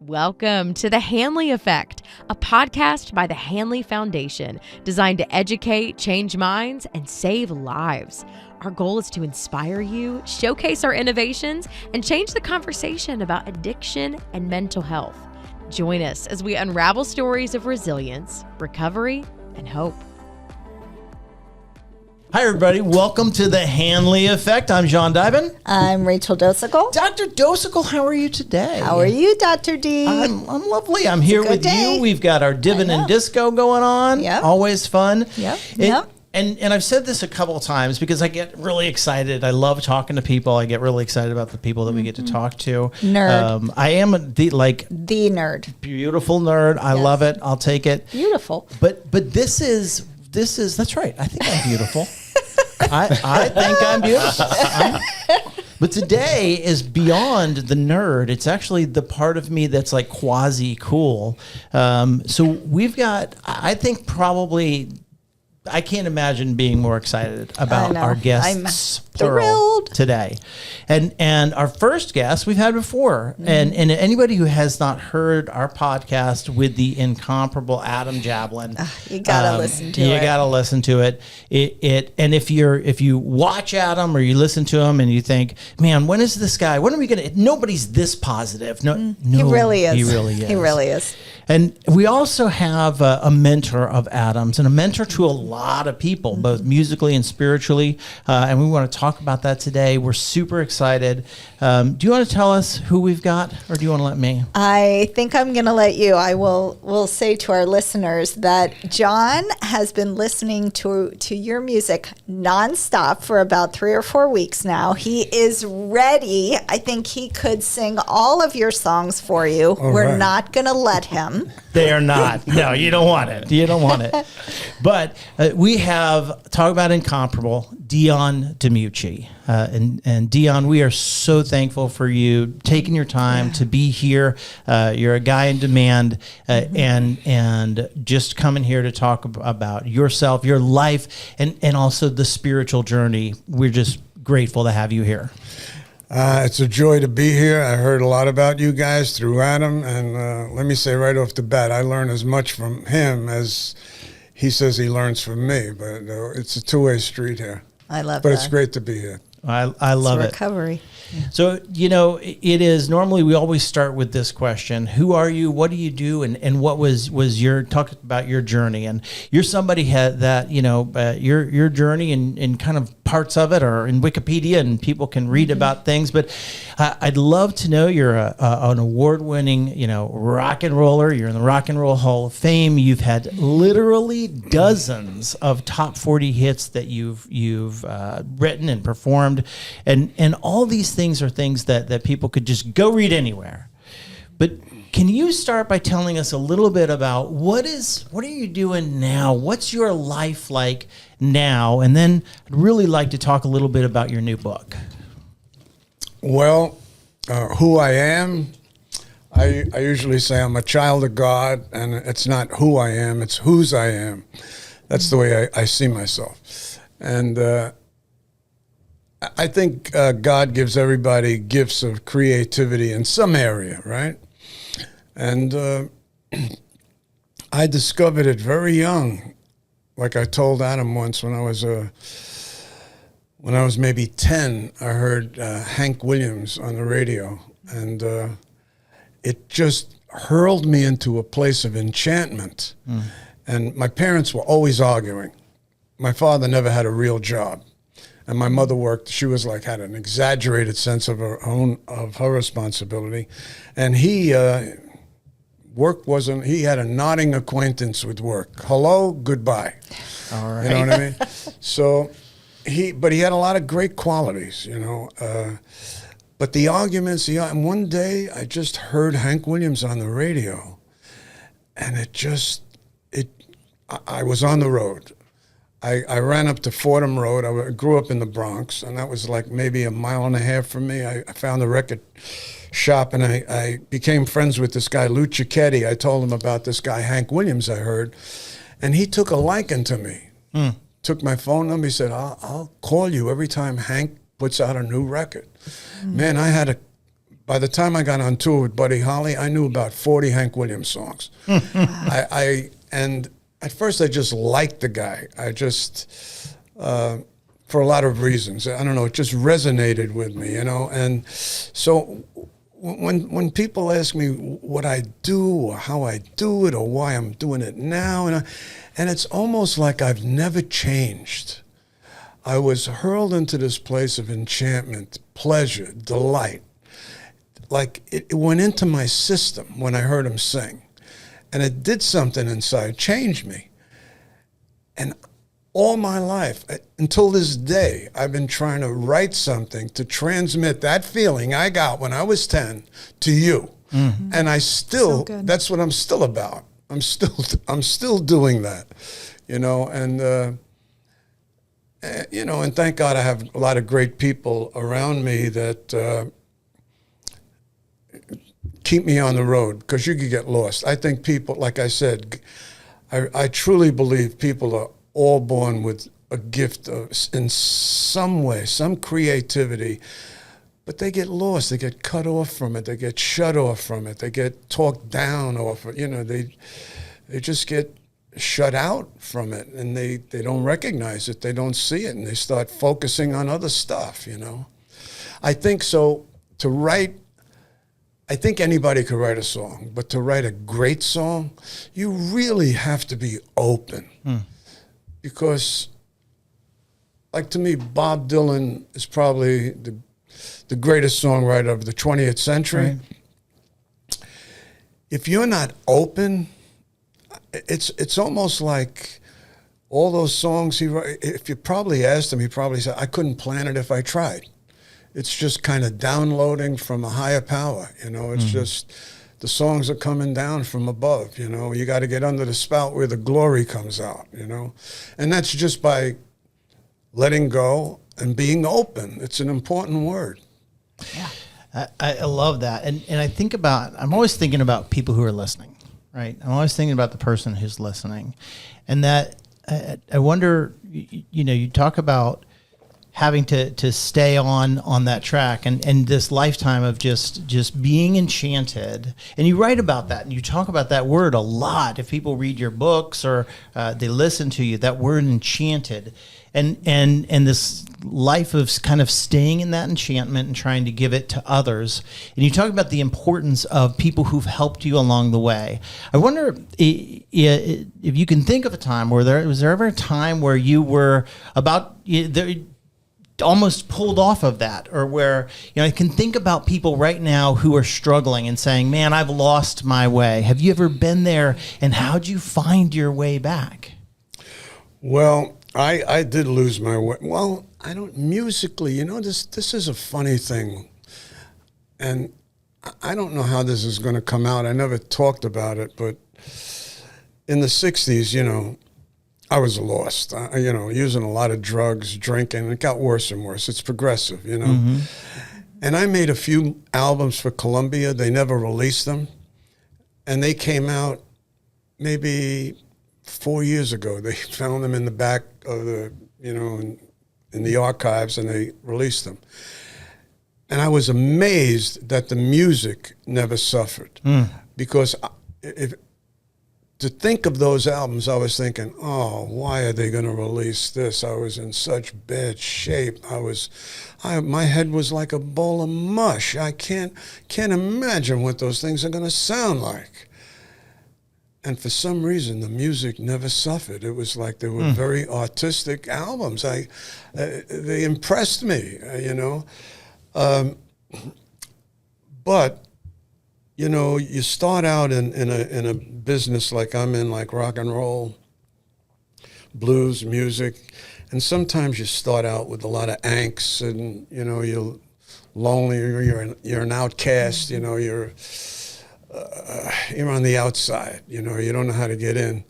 Welcome to the Hanley Effect, a podcast by the Hanley Foundation designed to educate, change minds, and save lives. Our goal is to inspire you, showcase our innovations, and change the conversation about addiction and mental health. Join us as we unravel stories of resilience, recovery, and hope. Hi, everybody. Welcome to the Hanley Effect. I'm Dion DiMucci. I'm Rachel Dosicle. Dr. Dosicle, how are you today? How are you, Dr. D? I'm lovely. I'm here with day. you. We've got our divin and disco going on. Yep. Always fun. Yep. And I've said this a couple of times because I get really excited. I love talking to people. I get really excited about the people that we get to talk to. Nerd. I am the nerd. Beautiful nerd. I love it. I'll take it. Beautiful. But this is that's right. I think I'm beautiful. I think I'm beautiful. But today is beyond the nerd. It's actually the part of me that's like quasi cool. So we've got, I think probably, I can't imagine being more excited about our guests thrilled today. And our first guest we've had before. And anybody who has not heard our podcast with the incomparable Adam Jablin, you gotta listen to it. You gotta listen to it. And if you watch Adam or you listen to him and you think, man, when is this guy? When are we gonna? Nobody's this positive. No, he really is. He really is. He really is. And we also have a mentor of Adam's and a mentor to a lot of people, both musically and spiritually. And we want to talk about that today. We're super excited. Do you want to tell us who we've got, or do you want to let me? I think I'm going to let you. I will say to our listeners that John has been listening to your music nonstop for about 3 or 4 weeks now. He is ready. I think he could sing all of your songs for you. We're not going to let him. They are not. No, you don't want it. You don't want it. But we have, talk about incomparable, Dion DiMucci. And Dion, we are so thankful for you taking your time to be here. You're a guy in demand, and just coming here to talk about yourself, your life, and also the spiritual journey. We're just grateful to have you here. It's a joy to be here. I heard a lot about you guys through Adam, and let me say right off the bat, I learn as much from him as he says he learns from me, but it's a two-way street here. I love but that. It's great to be here. I love it. Recovery. Yeah. So, it is normally we always start with this question: who are you? What do you do? And what was your talk about your journey? And you're somebody that your journey and kind of parts of it are in Wikipedia, and people can read about things. But I'd love to know you're an award-winning rock and roller. You're in the Rock and Roll Hall of Fame. You've had literally dozens of top 40 hits that you've written and performed, and all these things are things that people could just go read anywhere. But can you start by telling us a little bit about what are you doing now? What's your life like now? And then I'd really like to talk a little bit about your new book. Well, who I am, I usually say I'm a child of God, and it's not who I am, it's whose I am. That's the way I see myself. And I think God gives everybody gifts of creativity in some area, right? And I discovered it very young. Like I told Adam once, when I was maybe 10, I heard Hank Williams on the radio, and it just hurled me into a place of enchantment. And my parents were always arguing. My father never had a real job. And my mother worked. She was had an exaggerated sense of her responsibility, and he work wasn't. He had a nodding acquaintance with work. Hello, goodbye. All right. You know what I mean? So but he had a lot of great qualities, But the arguments, and one day I just heard Hank Williams on the radio, and I was on the road. I ran up to Fordham Road. I grew up in the Bronx, and that was maybe a mile and a half from me. I found a record shop, and I became friends with this guy, Lou Cicchetti. I told him about this guy, Hank Williams, I heard, and he took a liking to me. Took my phone number. He said, I'll call you every time Hank puts out a new record. Man, I had a by the time I got on tour with Buddy Holly, I knew about 40 Hank Williams songs. And at first I just liked the guy. I just, for a lot of reasons, I don't know, it just resonated with me, you know. And so when people ask me what I do or how I do it or why I'm doing it now, and it's almost like I've never changed. I was hurled into this place of enchantment, pleasure, delight. Like it went into my system when I heard him sing. And it did something inside, changed me. And all my life, until this day, I've been trying to write something to transmit that feeling I got when I was 10 to you. Mm-hmm. And I still, that's what I'm still about. I'm still doing that, you know, and thank God I have a lot of great people around me that keep me on the road, because you could get lost. I think people, like I said, I truly believe people are all born with a gift in some way, some creativity, but they get lost. They get cut off from it. They get shut off from it. They get talked down off it. You know, they just get shut out from it, and they don't recognize it. They don't see it, and they start focusing on other stuff, you know. I think so. To write, I think anybody could write a song, but to write a great song, you really have to be open. Because, like, to me, Bob Dylan is probably the greatest songwriter of the 20th century. Right. If you're not open, it's almost like all those songs he wrote, if you probably asked him, he probably said, I couldn't plan it if I tried. It's just kind of downloading from a higher power, you know. It's just the songs are coming down from above, you know. You got to get under the spout where the glory comes out, you know. And that's just by letting go and being open. It's an important word. Yeah. I love that. And I think I'm always thinking about people who are listening, right? I'm always thinking about the person who's listening. And that I wonder, you know, you talk about having to stay on that track and this lifetime of just being enchanted. And you write about that and you talk about that word a lot. If people read your books or they listen to you, that word enchanted and this life of kind of staying in that enchantment and trying to give it to others. And you talk about the importance of people who've helped you along the way. I wonder if you can think of a time where was there ever a time where you were almost pulled off of that, or where, you know, I can think about people right now who are struggling and saying, man, I've lost my way. Have you ever been there, and how'd you find your way back? Well, I did lose my way. Well, I don't musically, you know, this is a funny thing, and I don't know how this is going to come out. I never talked about it, but in the 60s, you know, I was lost, you know, using a lot of drugs, drinking. It got worse and worse. It's progressive, you know. Mm-hmm. And I made a few albums for Columbia. They never released them. And they came out maybe 4 years ago. They found them in the back of the, you know, in the archives, and they released them. And I was amazed that the music never suffered. Because to think of those albums, I was thinking, oh, why are they going to release this? I was in such bad shape. My head was like a bowl of mush. I can't imagine what those things are going to sound like. And for some reason, the music never suffered. It was like they were very artistic albums. They impressed me, you know. But you know, you start out in a business like I'm in, like rock and roll, blues, music, and sometimes you start out with a lot of angst, and you know, you're lonely, you're an outcast, you know, you're on the outside, you know, you don't know how to get in,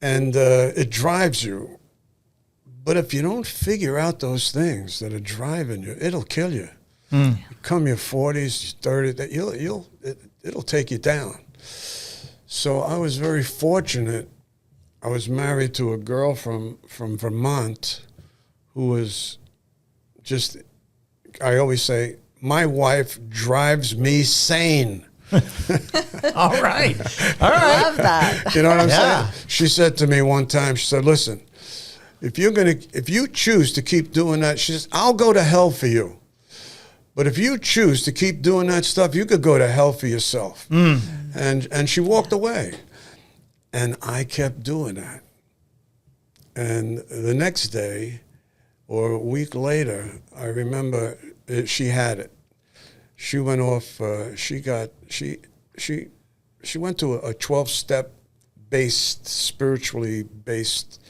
and it drives you. But if you don't figure out those things that are driving you, it'll kill you. You come your 40s, 30s, it'll take you down. So I was very fortunate. I was married to a girl from Vermont who was just, I always say, my wife drives me sane. All right. Love that. You know what I'm Yeah. saying? She said to me one time, she said, listen, if you choose to keep doing that, she says, I'll go to hell for you. But if you choose to keep doing that stuff, you could go to hell for yourself. And she walked away. And I kept doing that. And the next day, or a week later, I remember she had it. She went off. She went to a 12-step based, spiritually based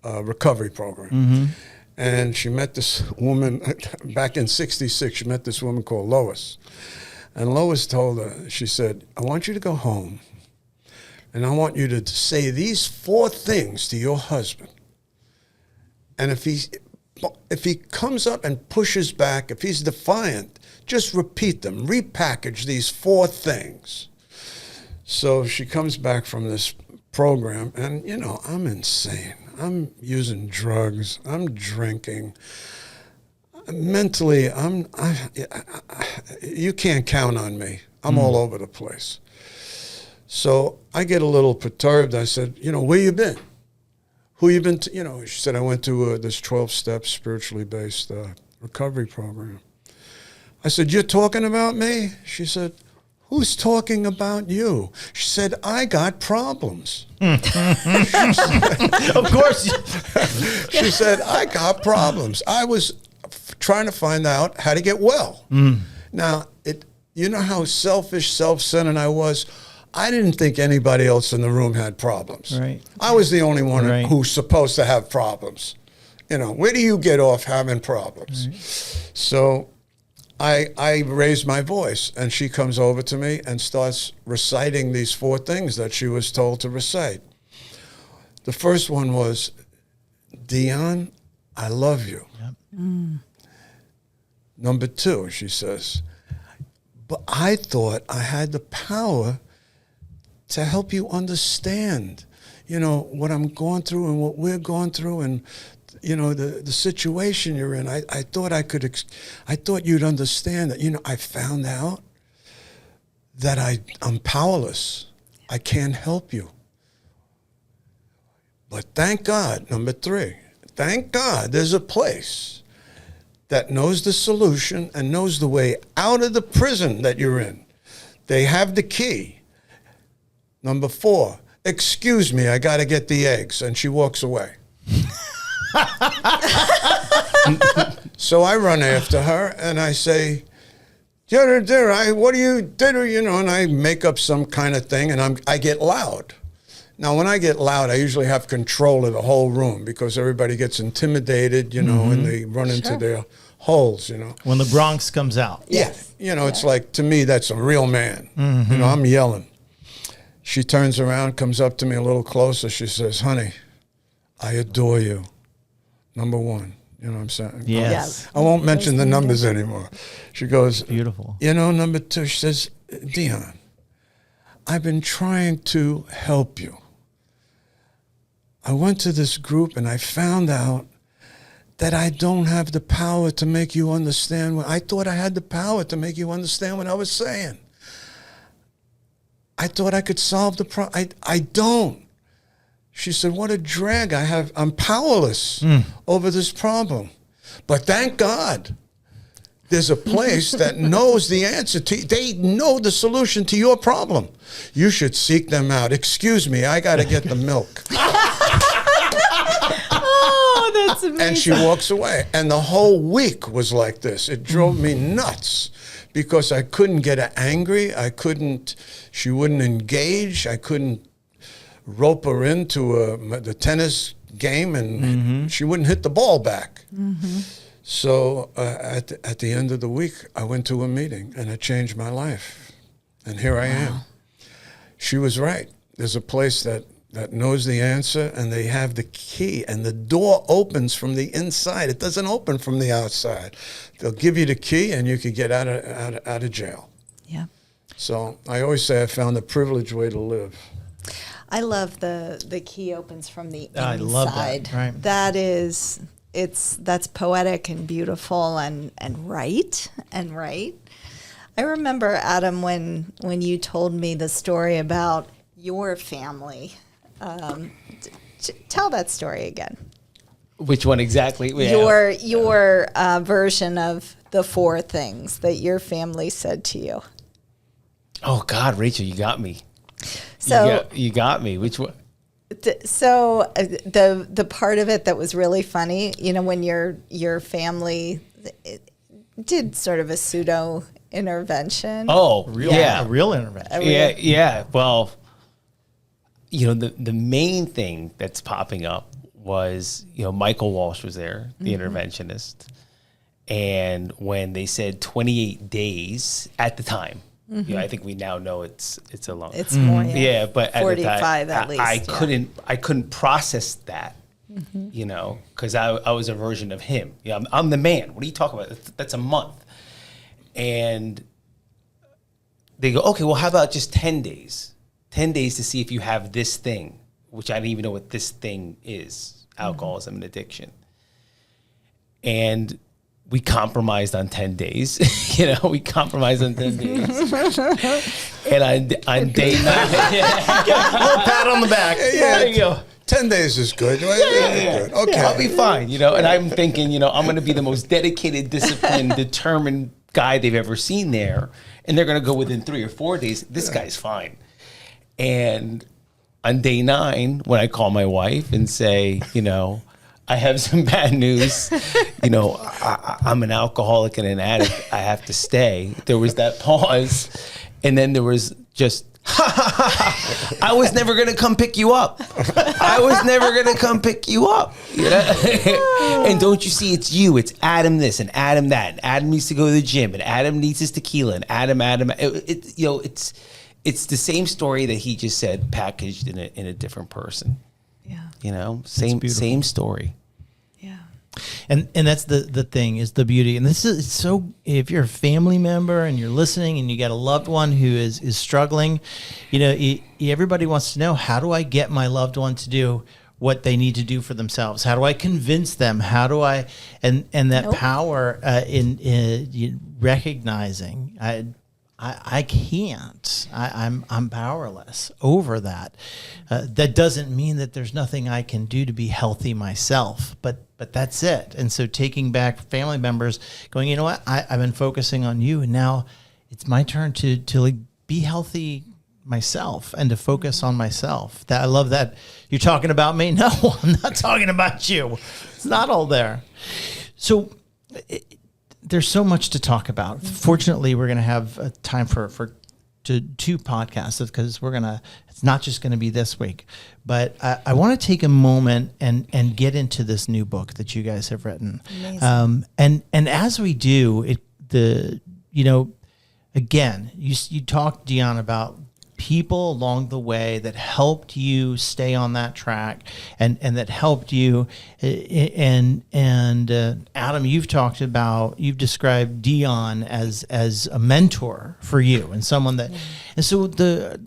recovery program, and she met this woman back in '66. She met this woman called Lois, and Lois told her, she said, "I want you to go home, and I want you to say these 4 things to your husband, and if he comes up and pushes back, if he's defiant, just repeat them, repackage these 4 things." So she comes back from this program, and, you know, I'm insane. I'm using drugs. I'm drinking. Mentally, you can't count on me. I'm all over the place. So I get a little perturbed. I said, you know, where you been? Who you been to? You know, she said, I went to this 12-step spiritually based recovery program. I said, you're talking about me? She said, who's talking about you? She said, I got problems. Of course. She said, I got problems. I was trying to find out how to get well. Now, you know how selfish, self-centered I was? I didn't think anybody else in the room had problems. Right. I was the only one Right. who's supposed to have problems. You know, where do you get off having problems? Right. So I raised my voice, and she comes over to me and starts reciting these 4 things that she was told to recite. The first one was, Dion, I love you. Yep. Number 2, she says, but I thought I had the power to help you understand, you know, what I'm going through and what we're going through, and you know, the situation you're in. I thought I thought you'd understand that. You know, I found out that I'm powerless. I can't help you. But thank God, number 3, thank God there's a place that knows the solution and knows the way out of the prison that you're in. They have the key. Number 4, excuse me, I got to get the eggs. And she walks away. So I run after her and I say, what do you do? You know, and I make up some kind of thing, and I get loud. Now, when I get loud, I usually have control of the whole room because everybody gets intimidated, you know, and they run into their holes, you know. When the Bronx comes out. Yes. Yeah. You know, it's like, to me, that's a real man. You know, I'm yelling. She turns around, comes up to me a little closer. She says, honey, I adore you. Number 1. You know what I'm saying? Yes. I won't mention the numbers anymore. She goes, Beautiful. you know, number 2, she says, Dion, I've been trying to help you. I went to this group and I found out that I don't have the power to make you understand. I thought I had the power to make you understand what I was saying. I thought I could solve the problem. I don't. She said, what a drag I have. I'm powerless over this problem. But thank God there's a place that knows the answer they know the solution to your problem. You should seek them out. Excuse me, I got to get the milk. Oh, that's amazing. And she walks away. And the whole week was like this. It drove me nuts because I couldn't get her angry. She wouldn't engage. I couldn't rope her into the tennis game, and she wouldn't hit the ball back. So at the end of the week, I went to a meeting, and it changed my life. And here I am. She was right. There's a place that knows the answer, and they have the key, and the door opens from the inside. It doesn't open from the outside. They'll give you the key, and you can get out of jail. Yeah. So I always say I found a privileged way to live. I love the key opens from the inside. I love that, right. That is that's poetic and beautiful and right. I remember, Adam, when you told me the story about your family. Tell that story again. Which one exactly? Your version of the 4 things that your family said to you. Oh God, Rachel, you got me. So you got me. Which one? So the part of it that was really funny, when your family did sort of a pseudo intervention. Oh, a real intervention. Yeah. Well, the main thing that's popping up was, Michael Walsh was there, the interventionist. And when they said 28 days at the time, I think we now know it's a long. It's more. Yeah, but at 45 the time, at least. I couldn't process that, because I was a version of him. I'm the man. What are you talking about? That's a month. And they go, okay, well, how about just 10 days? 10 days to see if you have this thing, which I didn't even know what this thing is, alcoholism and addiction. And we compromised on 10 days. We compromised on 10 days. And on day 9, little pat on the back. There you go. 10 days is good. Good. Okay. I'll be fine, And I'm thinking, I'm going to be the most dedicated, disciplined, determined guy they've ever seen there. And they're going to go within 3 or 4 days. This guy's fine. And on day 9, when I call my wife and say, I have some bad news, I'm an alcoholic and an addict, I have to stay. There was that pause. And then there was just, I was never going to come pick you up. And don't you see, it's you. It's Adam this and Adam that. And Adam needs to go to the gym. And Adam needs his tequila. And Adam. It's the same story that he just said, packaged in a different person. Yeah. Same story. Yeah. And that's the thing, is the beauty. And this is so, if you're a family member and you're listening and you got a loved one who is struggling, everybody wants to know, how do I get my loved one to do what they need to do for themselves? How do I convince them? How do I, and that power in recognizing, I can't. I'm powerless over that. That doesn't mean that there's nothing I can do to be healthy myself, but that's it. And so taking back family members, going, you know what? I've been focusing on you, and now it's my turn to like be healthy myself and to focus on myself. That I love that you're talking about me. No, I'm not talking about you. It's not all there. So. There's so much to talk about. Fortunately, we're going to have time for 2 podcasts, because it's not just going to be this week. But I want to take a moment and get into this new book that you guys have written. And as we do, again, you talked, Dion, about people along the way that helped you stay on that track and that helped you. And Adam, you've described Dion as a mentor for you and someone that, and so the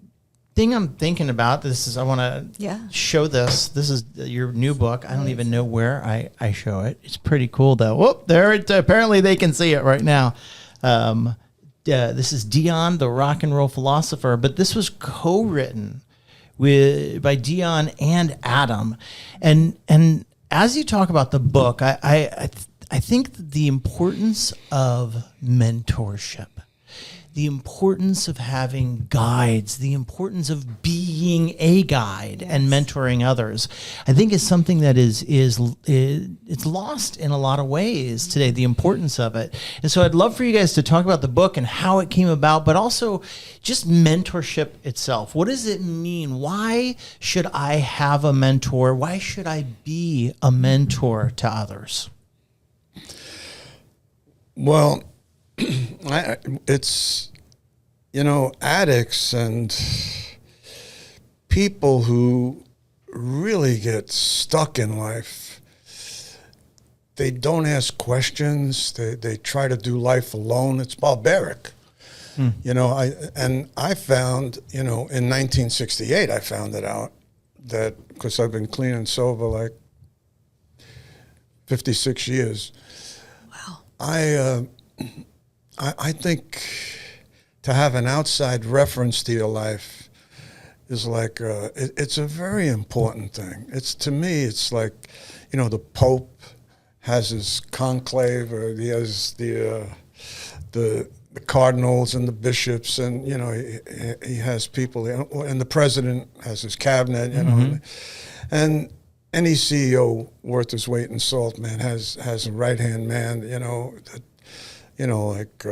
thing I'm thinking about, I want to show this. This is your new book. I don't even know where I show it. It's pretty cool though. Whoop, there it, apparently they can see it right now. This is Dion, the rock and roll philosopher, but this was co-written by Dion and Adam. And as you talk about the book, I think the importance of mentorship, the importance of having guides, the importance of being a guide and mentoring others, I think is something that is it's lost in a lot of ways today, the importance of it. And so I'd love for you guys to talk about the book and how it came about, but also just mentorship itself. What does it mean? Why should I have a mentor? Why should I be a mentor to others? Well, it's, addicts and people who really get stuck in life, they don't ask questions. They try to do life alone. It's barbaric. I found, in 1968, I found it out that, because I've been clean and sober like 56 years. Wow. I think to have an outside reference to your life is like, it's a very important thing. To me, it's like, the Pope has his conclave, or he has the cardinals and the bishops, and he has people, and the president has his cabinet, and any CEO worth his weight in salt, man, has a right-hand man, like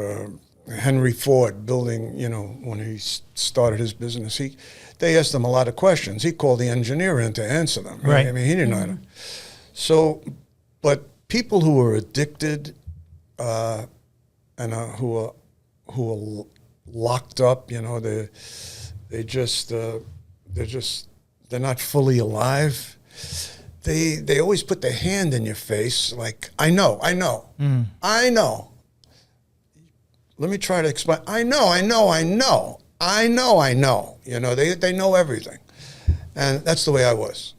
Henry Ford building, when he started his business, they asked him a lot of questions. He called the engineer in to answer them. Right? I mean, he didn't know how to. So, but people who are addicted and who are locked up, they're not fully alive. They always put their hand in your face, like, I know. Let me try to explain. I know. They know everything. And that's the way I was.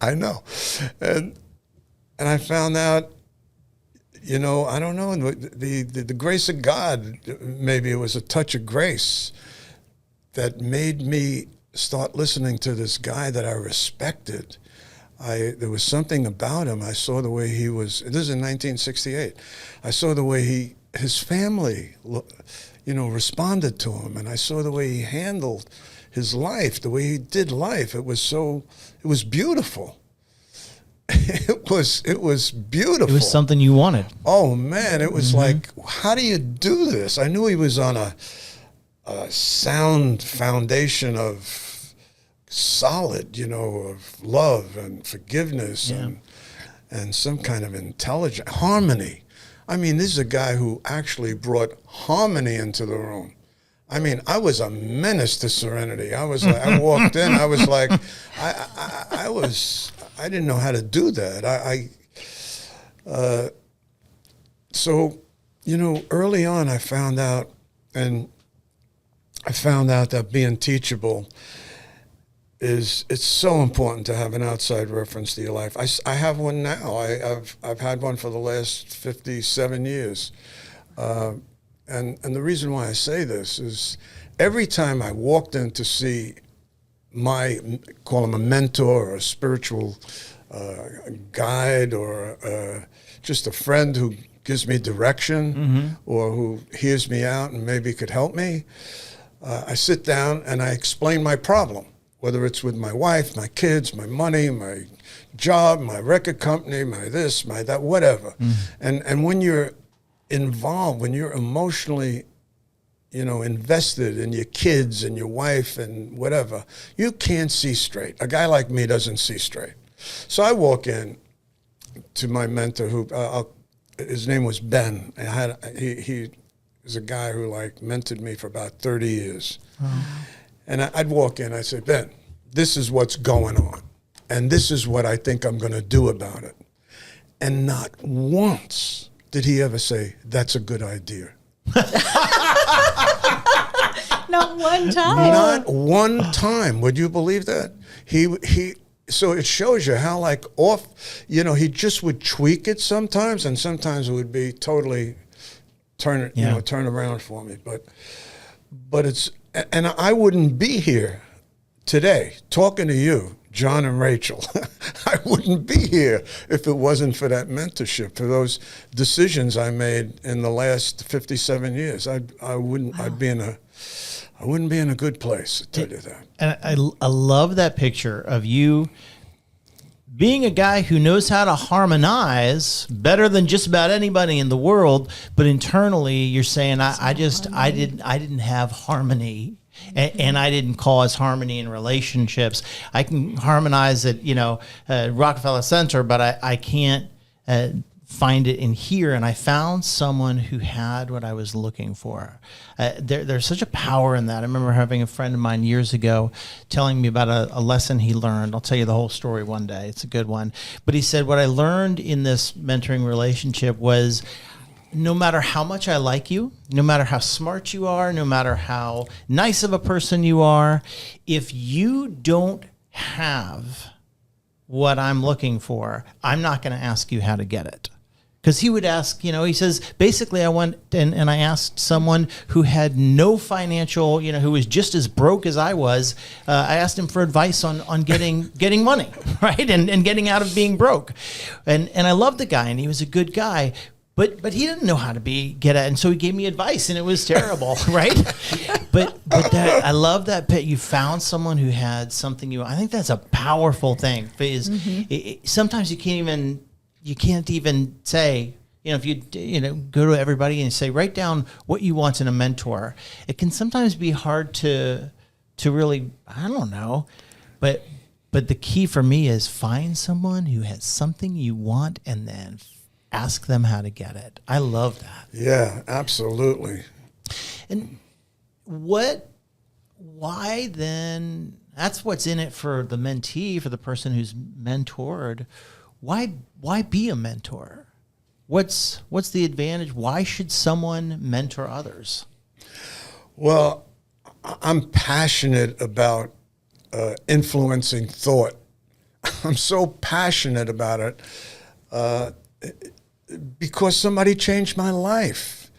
I know. And I found out, I don't know, the grace of God, maybe it was a touch of grace that made me start listening to this guy that I respected. There was something about him. I saw the way he was. This is in 1968. I saw the way his family, responded to him, and I saw the way he handled his life, the way he did life. It was beautiful. It was beautiful. It was something you wanted. Oh man, it was like, how do you do this? I knew he was on a sound foundation of solid, of love and forgiveness and some kind of intelligence, harmony. I mean, this is a guy who actually brought harmony into the room. I mean, I was a menace to serenity. I was like, I walked in, I was like, I didn't know how to do that. So, early on I found out that being teachable it's so important to have an outside reference to your life. I have one now. I've had one for the last 57 years. And the reason why I say this is every time I walked in to see call him a mentor or a spiritual guide or just a friend who gives me direction or who hears me out and maybe could help me, I sit down and I explain my problem. Whether it's with my wife, my kids, my money, my job, my record company, my this, my that, whatever. And when you're involved, when you're emotionally, invested in your kids and your wife and whatever, you can't see straight. A guy like me doesn't see straight. So I walk in to my mentor, who his name was Ben. He was a guy who mentored me for about 30 years. And I'd walk in, I'd say, Ben, this is what's going on. And this is what I think I'm going to do about it. And not once did he ever say, that's a good idea. Not one time. Not one time. Would you believe that? So it shows you how off, he just would tweak it sometimes, and sometimes it would be totally turn around for me. But it's, and I wouldn't be here today talking to you, John and Rachel. I wouldn't be here if it wasn't for that mentorship, for those decisions I made in the last 57 years. I wouldn't be in a good place, to tell you that. And I love that picture of you being a guy who knows how to harmonize better than just about anybody in the world, but internally you're saying, I didn't have harmony. And I didn't cause harmony in relationships. I can harmonize at Rockefeller Center, but I can't find it in here. And I found someone who had what I was looking for. There's such a power in that. I remember having a friend of mine years ago telling me about a lesson he learned. I'll tell you the whole story one day. It's a good one. But he said, what I learned in this mentoring relationship was, no matter how much I like you, no matter how smart you are, no matter how nice of a person you are, if you don't have what I'm looking for, I'm not going to ask you how to get it. Because he would ask, he says, basically, I went and I asked someone who had no financial, who was just as broke as I was. I asked him for advice on getting money, right, and getting out of being broke. And I loved the guy, and he was a good guy. But he didn't know how to get at it, and so he gave me advice, and it was terrible, right? But that, I love that you found someone who had something I think that's a powerful thing. Because sometimes you can't even say, if you go to everybody and say, write down what you want in a mentor. It can sometimes be hard to really, I don't know, but the key for me is find someone who has something you want and then ask them how to get it. I love that. Yeah, absolutely. And why then, that's what's in it for the mentee, for the person who's mentored. Why be a mentor? What's the advantage? Why should someone mentor others? Well, I'm passionate about influencing thought. I'm so passionate about it because somebody changed my life,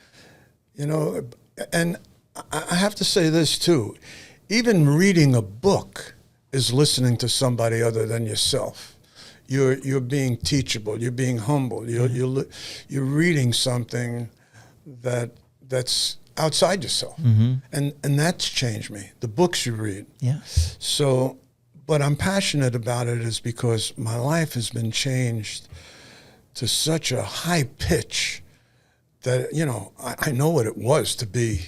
and I have to say this too. Even reading a book is listening to somebody other than yourself. You're being teachable. You're being humble. You're reading something that's outside yourself, and that's changed me. The books you read. Yeah. So, but I'm passionate about it is because my life has been changed to such a high pitch that I know what it was to be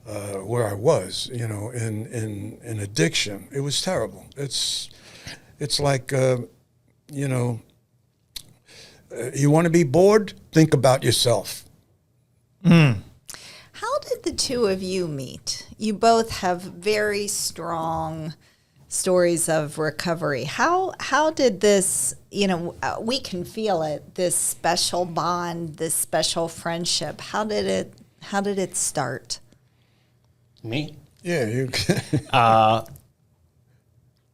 where I was. In addiction. It was terrible. It's like. You want to be bored? Think about yourself. How did the two of you meet? You both have very strong stories of recovery. How did this, we can feel it, this special bond, this special friendship. How did it start? Me? Yeah, you.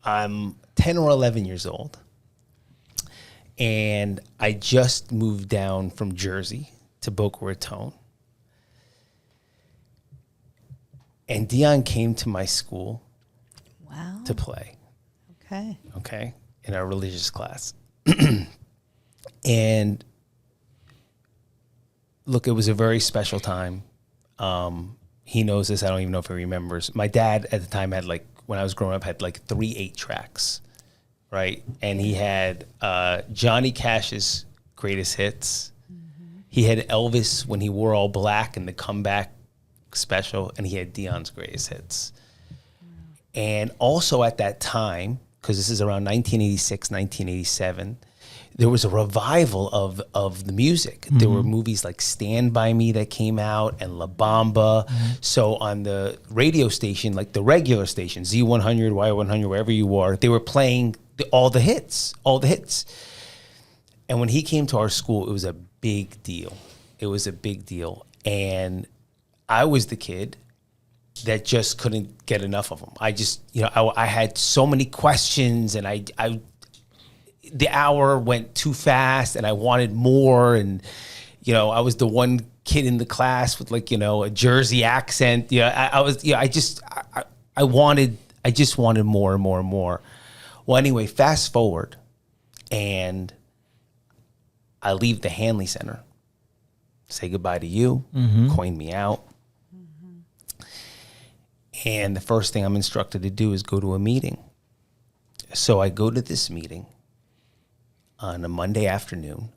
I'm 10 or 11 years old. And I just moved down from Jersey to Boca Raton. And Dion came to my school to play. Okay, in our religious class. And look, it was a very special time. He knows this. I don't even know if he remembers. My dad at the time had when I was growing up, had 3 8-tracks. Right, and he had Johnny Cash's greatest hits. He had Elvis when he wore all black in the comeback special, and he had Dion's greatest hits. And also at that time, because this is around 1986, 1987, there was a revival of the music. There were movies like Stand By Me that came out and La Bamba. So on the radio station, like the regular station, Z100, Y100, wherever you are, they were playing all the hits. And when he came to our school, it was a big deal. And I was the kid that just couldn't get enough of him. I had so many questions, and the hour went too fast, and I wanted more. And, I was the one kid in the class with a Jersey accent. I just wanted more and more and more. Well, anyway, fast forward, and I leave the Hanley Center, say goodbye to you, coin me out. And the first thing I'm instructed to do is go to a meeting. So I go to this meeting on a Monday afternoon.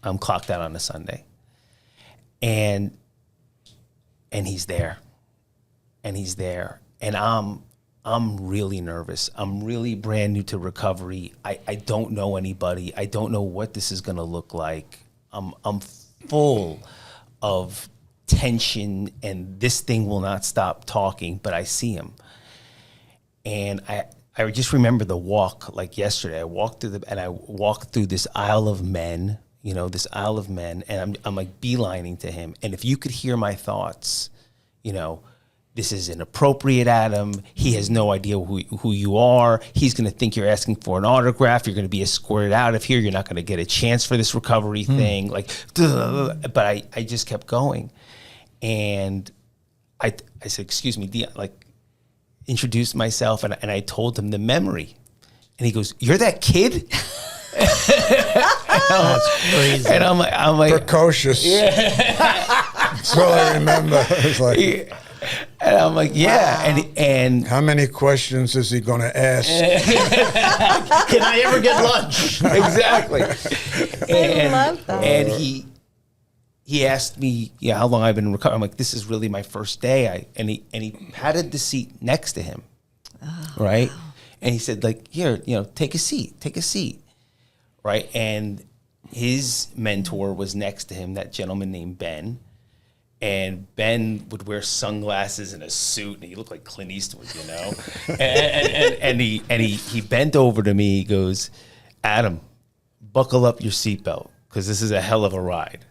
I'm clocked out on a Sunday. And he's there. And I'm really nervous. I'm really brand new to recovery. I don't know anybody. I don't know what this is going to look like. I'm full of tension, and this thing will not stop talking, but I see him. And I just remember the walk like yesterday. I walked through this aisle of men, and I'm like beelining to him. And if you could hear my thoughts, this is inappropriate, Adam. He has no idea who you are. He's going to think you're asking for an autograph. You're going to be escorted out of here. You're not going to get a chance for this recovery thing. Like, but I just kept going. And I said, excuse me, Dion, like, introduced myself, and I told him the memory. And he goes, "You're that kid?" That's crazy. And I'm like Precocious. Yeah. That's all I remember. It's like, and I'm like, yeah. Wow. And how many questions is he going to ask? Can I ever get lunch? exactly. I love that. And he asked me, how long I've been recovering. I'm like, this is really my first day. And he patted the seat next to him, right? Wow. And he said, like, here, take a seat, right? And his mentor was next to him, that gentleman named Ben. And Ben would wear sunglasses and a suit, and he looked like Clint Eastwood, and he bent over to me. He goes, "Adam, buckle up your seatbelt, because this is a hell of a ride."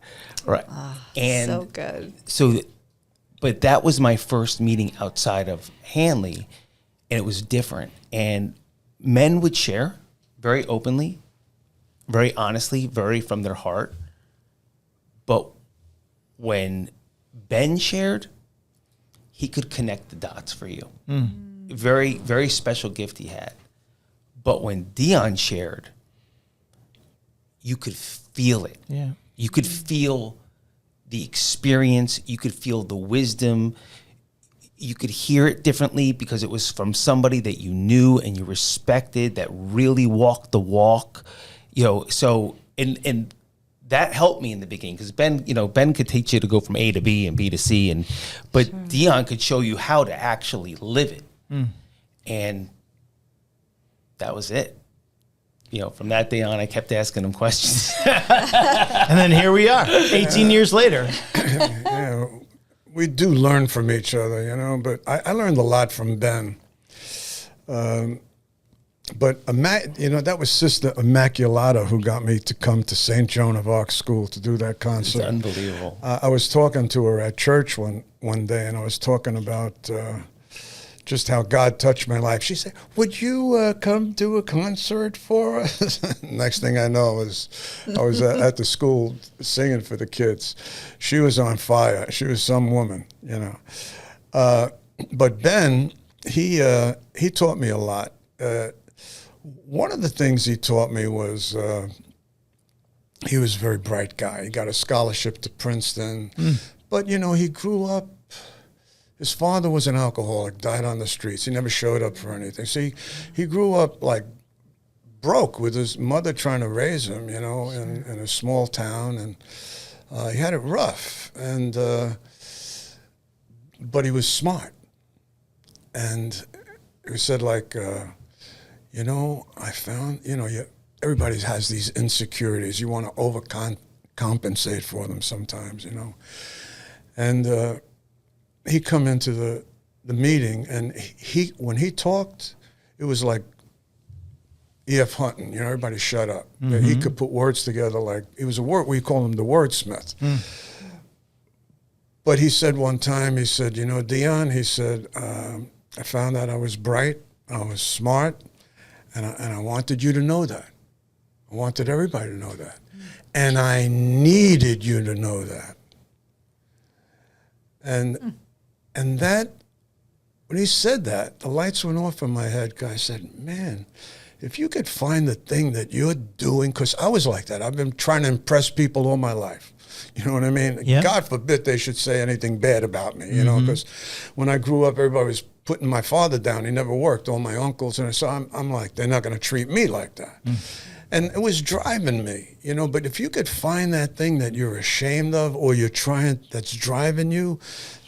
Right. And so good. But that was my first meeting outside of Hanley, and it was different. And men would share very openly, very honestly, very from their heart. But when Ben shared, he could connect the dots for you. Very, very special gift he had. But when Dion shared, you could feel it. Yeah. You could feel the experience. You could feel the wisdom. You could hear it differently because it was from somebody that you knew and you respected, that really walked the walk. So and that helped me in the beginning, because Ben could teach you to go from A to B and B to C, but sure. Dion could show you how to actually live it. And that was it. From that day on, I kept asking him questions. And then here we are, 18 years later. Yeah, we do learn from each other, but I learned a lot from Ben. But that was Sister Immaculata who got me to come to St. Joan of Arc School to do that concert. It's unbelievable. I was talking to her at church one day, and I was talking about just how God touched my life. She said, "Would you come do a concert for us?" Next thing I know, I was at the school singing for the kids. She was on fire. She was some woman, But Ben, he taught me a lot. One of the things he taught me was he was a very bright guy. He got a scholarship to Princeton. But, he grew up, his father was an alcoholic, died on the streets. He never showed up for anything. So he grew up like broke, with his mother trying to raise him, in a small town. And he had it rough. But he was smart. And he said, like, I found, everybody has these insecurities. You want to overcompensate for them sometimes, And he come into the meeting, and when he talked, it was like E.F. Hutton, everybody shut up. Mm-hmm. He could put words together like, it was we call him the wordsmith. But he said one time, he said, Dion, he said, I found out I was bright, I was smart, and I wanted you to know that. I wanted everybody to know that. And I needed you to know that. And that, when he said that, the lights went off in my head. I said, man, if you could find the thing that you're doing, because I was like that. I've been trying to impress people all my life. You know what I mean? Yeah. God forbid they should say anything bad about me, because when I grew up, everybody was putting my father down. He never worked, all my uncles. And so I'm like, they're not going to treat me like that. And it was driving me, but if you could find that thing that you're ashamed of, or you're trying, that's driving you,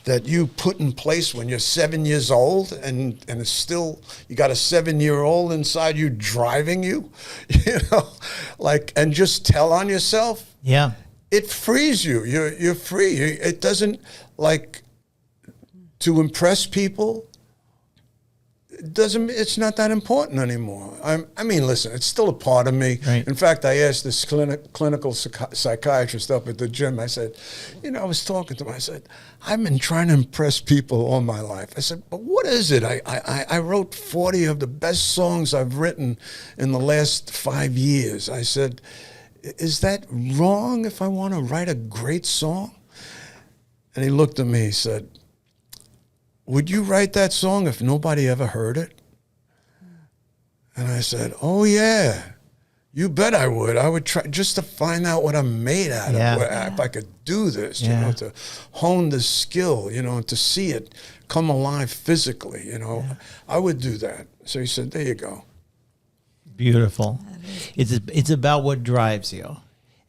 that you put in place when you're 7 years old, and it's still, you got a 7-year-old inside you driving you, and just tell on yourself. Yeah. It frees you. You're free. It doesn't, like, to impress people, it's not that important anymore. I mean, listen, it's still a part of me. Right. In fact, I asked this clinical psychiatrist up at the gym, I said, I was talking to him, I said, I've been trying to impress people all my life. I said, but what is it? I wrote 40 of the best songs I've written in the last 5 years. I said, is that wrong if I want to write a great song? And he looked at me, he said, would you write that song if nobody ever heard it? And I said, oh, yeah, you bet I would. I would try just to find out what I'm made out of, if I could do this, to hone the skill, to see it come alive physically, I would do that. So he said, there you go. Beautiful. It's about what drives you.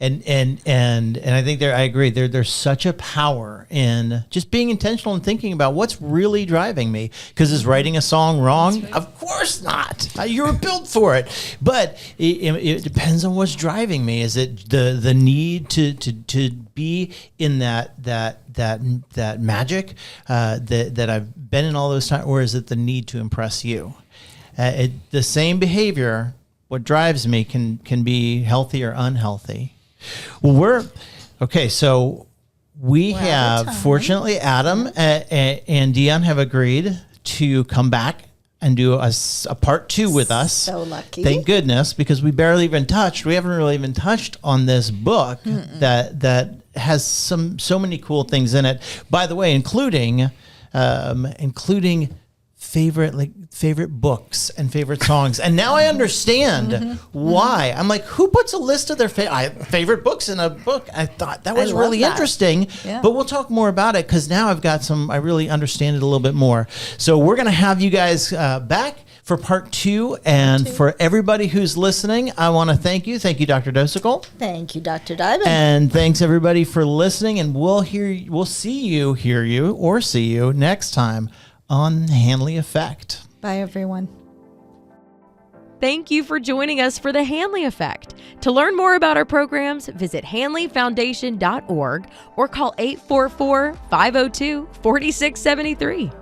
And I think I agree. There's such a power in just being intentional and thinking about what's really driving me. Because is writing a song wrong? Right. Of course not. You were built for it. But it depends on what's driving me. Is it the need to be in that magic that I've been in all those times, or is it the need to impress you? The same behavior, what drives me, can be healthy or unhealthy. Well, so we have, fortunately, Adam and Dion have agreed to come back and do a part 2 with us. So lucky. Thank goodness, because we haven't really even touched on this book that has so many cool things in it. By the way, including favorite books and favorite songs. And now I understand why. I'm like, who puts a list of their favorite books in a book? I thought that was really interesting, but we'll talk more about it because now I really understand it a little bit more. So we're going to have you guys back for part 2. And for everybody who's listening, I want to thank you. Thank you, Dr. Dosical. Thank you, Dr. Diamond. And thanks everybody for listening. And we'll see you next time on the Hanley Effect. Bye, everyone. Thank you for joining us for the Hanley Effect. To learn more about our programs, visit hanleyfoundation.org or call 844-502-4673.